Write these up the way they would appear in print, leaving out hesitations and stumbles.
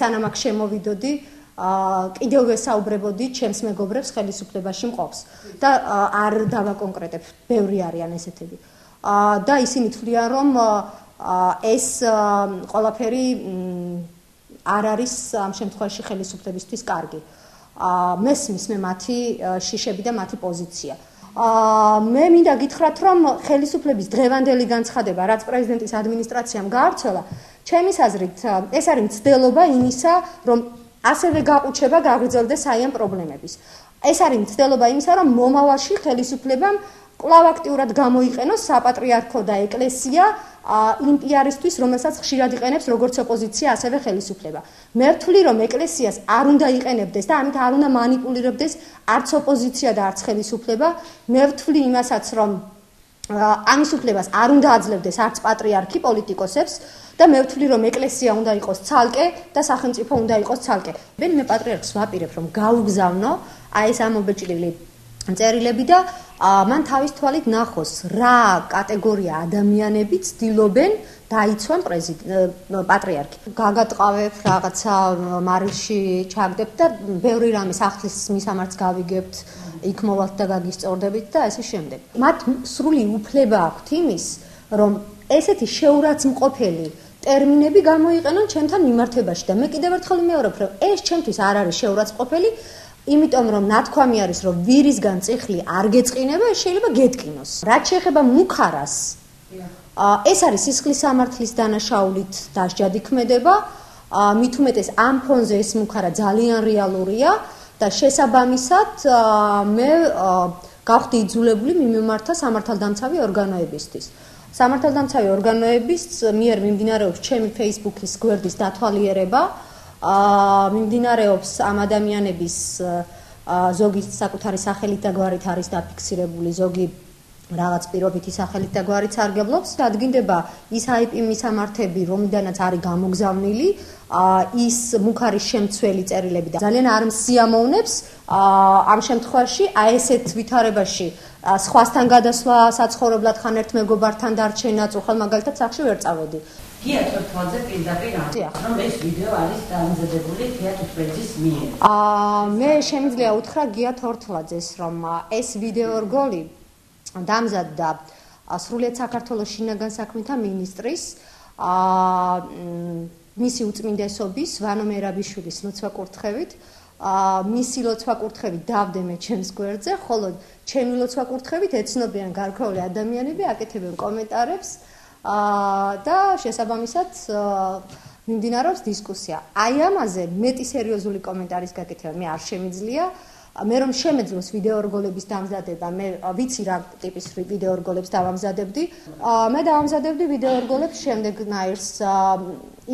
სანამ აქ შემოვიდოდი, კიდევ ვესაუბრებოდი ჩემს მეგობრებს ხელისუფლებაში მყოფს და არ დავაკონკრეტებ, ბევრი არიან ესეთები. და ისინი თვლიან, რომ ეს ყველაფერი არ არის ამ შემთხვევაში ხელისუფლებისთვის კარგი. მესმის მე მათი შიშები და მათი პოზიცია. მე მინდა გითხრათ, რომ ხელისუფლების დღევანდელი განცხადება, რაც პრეზიდენტის ადმინისტრაციამ გაავრცელა, ჩემის აზრით, ეს არის მცდელობა იმისა, რომ ასევე გაყუჩება გაგრძელდეს აი ამ პრობლემების. ეს არის მცდელობა იმისა, რომ მომავალში ხელისუფლებამ კვლავ აქტიურად გამოიყენოს საპატრიარქო და ეკლესია იმ პიარისთვის, რომელსაც ხშირად იყენებს როგორც ოპოზიცია, ასევე ხელისუფლება. მე ვთვლი, რომ ეკლესიას არ უნდა იყენებდეს და ამით არ უნდა მანიპულირებდეს არც ოპოზიცია და არც ხელისუფლება. მე ვთვლი იმასაც, რომ ამის უფლებას არ უნდა აძლევდეს არც პატრიარქი პოლიტიკოსებს და მე ვთვლი, რომ ეკლესია უნდა იყოს ცალკე და სახელმწიფო უნდა იყოს ცალკე. მე პატრიარქს ვაპირებ, რომ გაუგზავნო აი ეს ამობეჭდილი წერილები და მან თავის თვალით ნახოს, რა კატეგორია ადამიანები ცდილობენ დაიცვან პატრიარქი. გაგატყავებ, რაღაცა მარილში ჩაგდებთ და ბევრი რამე სახლის მისამართს გავიგებთ, იქ მოვალთ და გაგისწორდებით და ასე შემდეგ. მათ სრული უფლება აქვთ იმის, რომ ესეთი შეურაცხმყოფელი ტერმინები გამოიყენონ ჩემთან მიმართებაში და მე კიდევ ერთხელ ვიმეორებ, რომ ეს ჩემთვის არ არის შეურაცხმყოფელი, იმიტომ რომ ნათქვამი არის, რომ ვირისგან წიხლი არ გეწყინება, ეს შეიძლება გეტკინოს. რაც შეეხება მუხარას, ეს არის სისხლის სამართლის დანაშაულით დასჯადი ქმედება, მით უმეტეს ამ ფონზე ეს მუხარა ძალიან რეალურია და შესაბამისად მე გავხდი იძულებული მიმემართა სამართალდამცავი ორგანოებისთვის. სამართალდამცავი ორგანოების მიერ მიმდინარეობს ჩემი Facebook-ის გვერდის დათვალიერება. მიმდინარეობს ამ ადამიანების ზოგი საკუთარი სახელით და გვარით არის დაფიქსირებული, ზოგი რაღაც პირობითი სახელით და გვარით სარგებლობს. ადგინდება ის IP მისამართები, რომლიდანაც არის გამოგზავნილი ის მუხარის შემცველი წერილები და ძალიან არ მსიამოვნებს ამ შემთხვევაში აი ესეთ ვითარებაში სხვასთან გადასვლა საცხოვრებლად ხან ერთ მეგობართან დარჩენა, წუხელ მაგალითად სახში ვერ წავედი. გია თორთვალძე პირდაპირ რომ ეს ვიდეო არის დამზადებული გია თურთველძის მიერ. მე შემიძლია უთხრა გია თორთვალძეს, რომ ეს ვიდეო რგოლი დამზადდა სრულიად საქართველოს შინაგან საქმეთა მინისტრის მისი უწმინდესობის ვანო მერაბიშვილის ლოცვა-კურთხევით. მისი ლოცვა-კურთხევით დავდე მე ჩემს გვერდზე, ხოლო ჩემი ლოცვა-კურთხევით ეცნობიან გარკვეული ადამიანები, აკეთებენ კომენტარებს და შესაბამისად მიმდინარეობს დისკუსია. აი ამაზე მეტი სერიოზული კომენტარის გაკეთება მე არ შემიძლია. მე რომ შემეძლოს ვიდეო რგოლების დამზადება, მე ვიცი რა ტიპის ვიდეო რგოლებს დავამზადებდი. მე დავამზადებდი ვიდეო რგოლებს შემდეგნაირს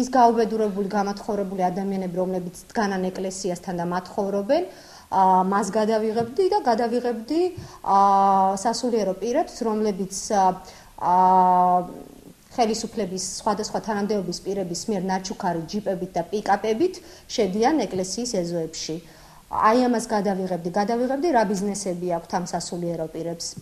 ის გაუბედურებული, გამათხოვრებული ადამიანები, რომლებიც დგანან ეკლესიასთან და მათხოვრობენ, მას გადავიღებდი და გადავიღებდი სასულიერო პირებს, რომლებიც ხელისუფლების სხვადასხვა თანამდებობის პირების მიერ ნაჩუქარი ჯიპებით და პიკაპებით შედიან ეკლესიის ეზოებში. აი ამას გადავიღებდი, რა ბიზნესები აქვთ ამ სასულიერო პირებს.